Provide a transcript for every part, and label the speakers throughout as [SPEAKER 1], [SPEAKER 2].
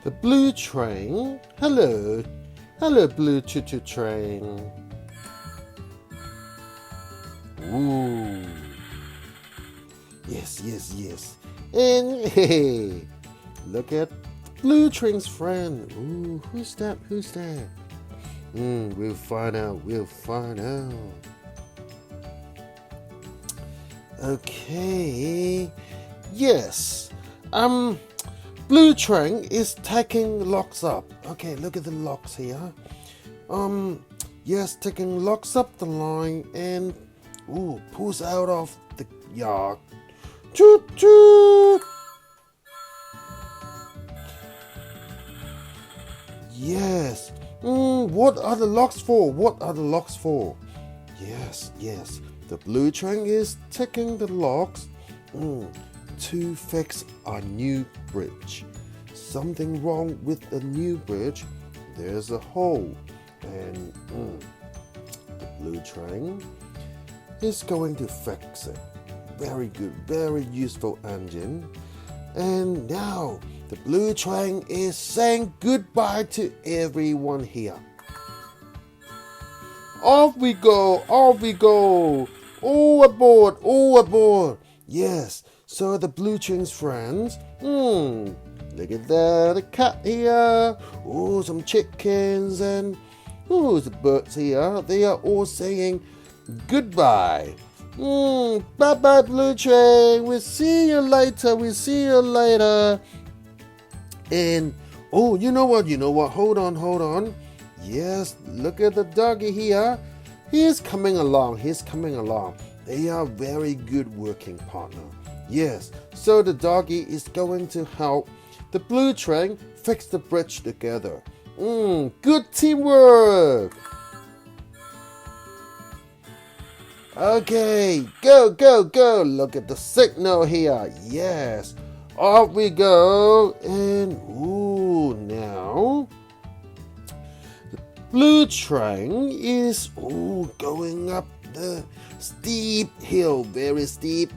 [SPEAKER 1] The blue train. Hello. Hello, blue choo-choo train. Ooh. Yes, yes, yes. And hey, look at blue train's friend. Ooh, who's that? Who's that? We'll find out. We'll find out. Okay. Yes. Blue train is taking locks up. Okay, look at the locks here. Yes, taking locks up the line and pulls out of the yard. Choo choo. Yes. What are the locks for? What are the locks for? Yes, yes. The blue train is taking the locks to fix a new bridge. Something wrong with the new bridge. There's a hole, and the blue train is going to fix it. Very good, very useful engine. And now the blue train is saying goodbye to everyone here. Off we go, off we go. All aboard, all aboard. Yes, so the blue train's friends. Look at that, a cat here. Some chickens and the birds here. They are all saying goodbye. Bye-bye, blue train. We'll see you later. We'll see you later. And you know what? Hold on. Yes, look at the doggy here. He's coming along. They are very good working partner. Yes, so the doggy is going to help the blue train fix the bridge together. Good teamwork. Okay, go. Look at the signal here. Yes, off we go. And now the blue train is going up the steep hill. Very steep.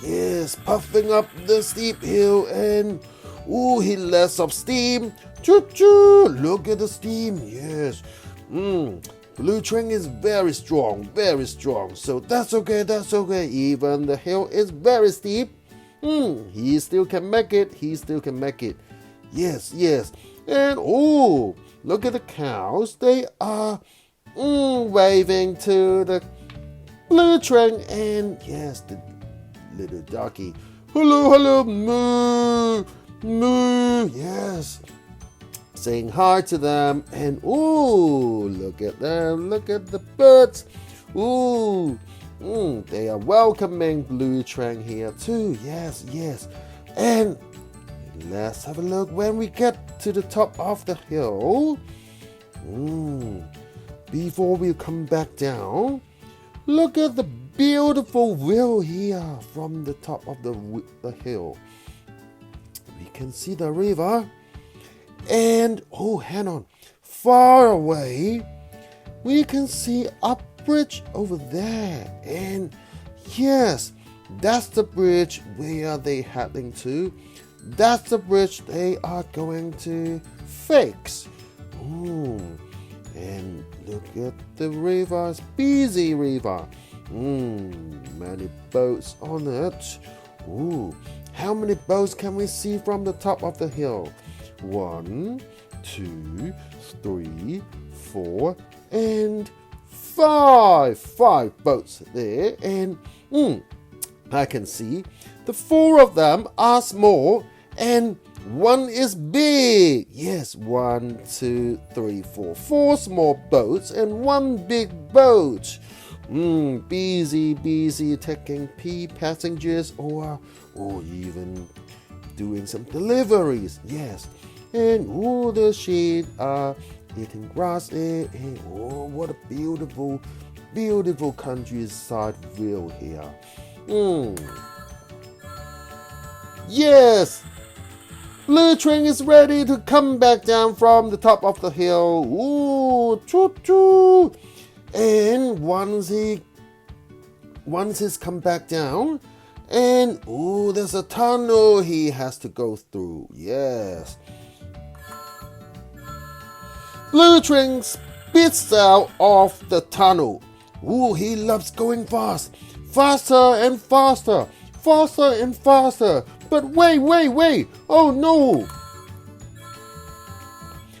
[SPEAKER 1] Yes, puffing up the steep hill, and he lets off steam. Choo-choo! Look at the steam. Yes. Blue train is very strong. So that's okay. Even the hill is very steep. He still can make it. Yes. And look at the cows. They are waving to the blue train. And yes, the little doggy. Hello, moo. Yes. Saying hi to them, and look at them, look at the birds. They are welcoming blue train here too. Yes. And let's have a look when we get to the top of the hill. Before we come back down, look at the beautiful view here from the top of the hill. We can see the river. And hang on, far away we can see a bridge over there, and yes, that's the bridge where they heading to. That's the bridge they are going to fix. And look at the river, it's busy river. Many boats on it. How many boats can we see from the top of the hill? 1, 2, 3, 4, and 5. 5 boats there, and I can see the 4 of them are small and 1 is big. Yes, 1, 2, 3, 4. 4 small boats and 1 big boat. Busy taking passengers or even doing some deliveries. Yes. And the sheep are eating grass there. And what a beautiful countryside view here. Yes, blue train is ready to come back down from the top of the hill. Choo-choo. And once he's come back down, And, oh, there's a tunnel he has to go through. Yes. Blue Train spits out of the tunnel. Ooh, he loves going fast. Faster and faster. Faster and faster. But wait. Oh no.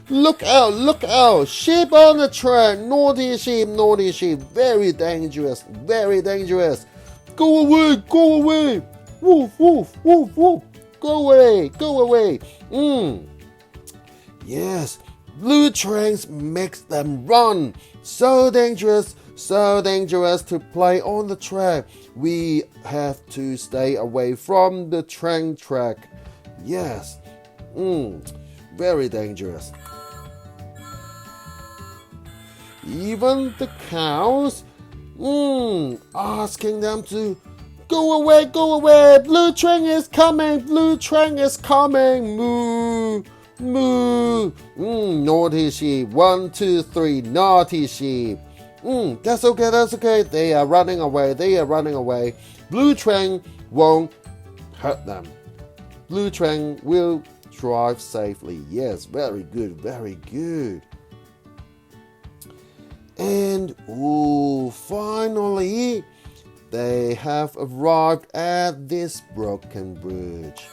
[SPEAKER 1] Look out. Sheep on the track. Naughty sheep. Very dangerous. Go away. Woof. Go away. Yes. Blue Trains makes them run. So dangerous to play on the track. We have to stay away from the train track. Yes. Very dangerous. Even the cows asking them to go away. Blue train is coming. Moo. Naughty sheep. 1, 2, 3. Naughty sheep. That's okay. They are running away. Blue train won't hurt them. Blue train will drive safely. Yes, very good. And finally, they have arrived at this broken bridge.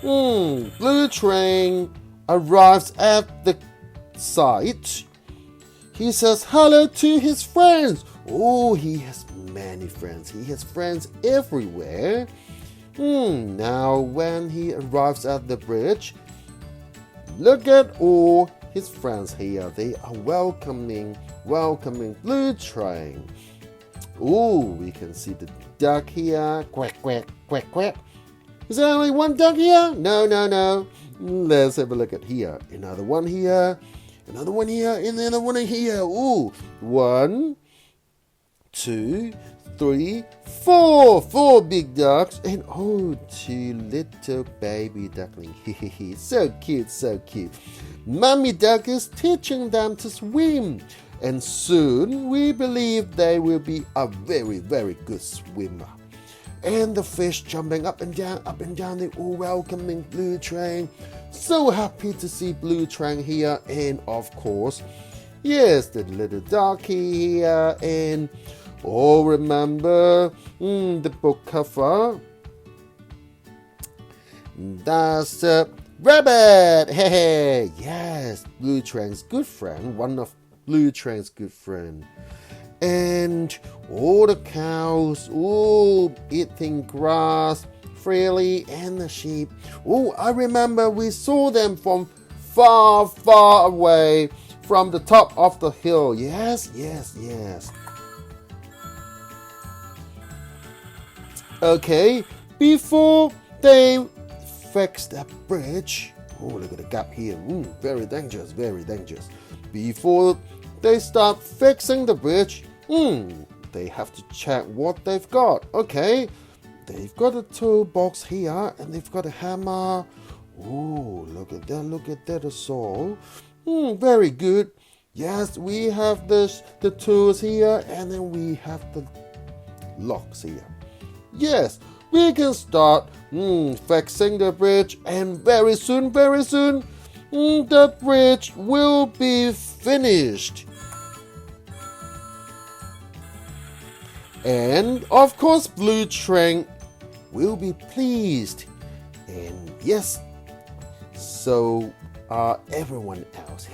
[SPEAKER 1] Blue Train arrives at the site. He says hello to his friends. Oh, he has many friends. He has friends everywhere. Now when he arrives at the bridge, look at all his friends here. They are welcoming Blue Train. We can see the duck here. Quack. Is there only one duck here? No. Let's have a look at here. Another one here, and another one here. 1, 2, 3, 4. 4 big ducks and 2 little baby ducklings. So cute. Mommy duck is teaching them to swim. And soon we believe they will be a very, very good swimmer. And the fish jumping up and down, they all welcoming Blue Train. So happy to see Blue Train here. And of course, yes, the little darky here. And remember the book cover? That's a rabbit. Hey, yes, Blue Train's good friend. One of Blue Train's good friend. And all the cows, eating grass freely, and the sheep. I remember we saw them from far away from the top of the hill. Yes. Okay, before they fix that bridge. Look at the gap here. Very dangerous. Before they start fixing the bridge, they have to check what they've got. Okay, they've got a toolbox here, and they've got a hammer. Look at that, a saw. Very good. Yes, we have the tools here, and then we have the locks here. Yes, we can start fixing the bridge, and very soon, the bridge will be finished. And of course, Blue Train will be pleased. And yes, so are everyone else.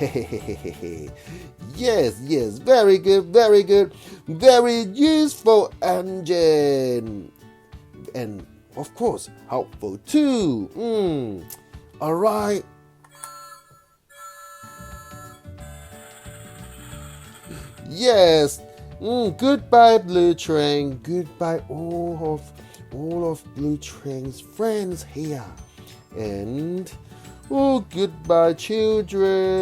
[SPEAKER 1] Yes, very good. Very useful engine. And of course, helpful too. Alright. Yes. Goodbye, Blue Train. Goodbye, all of Blue Train's friends here. And goodbye, children.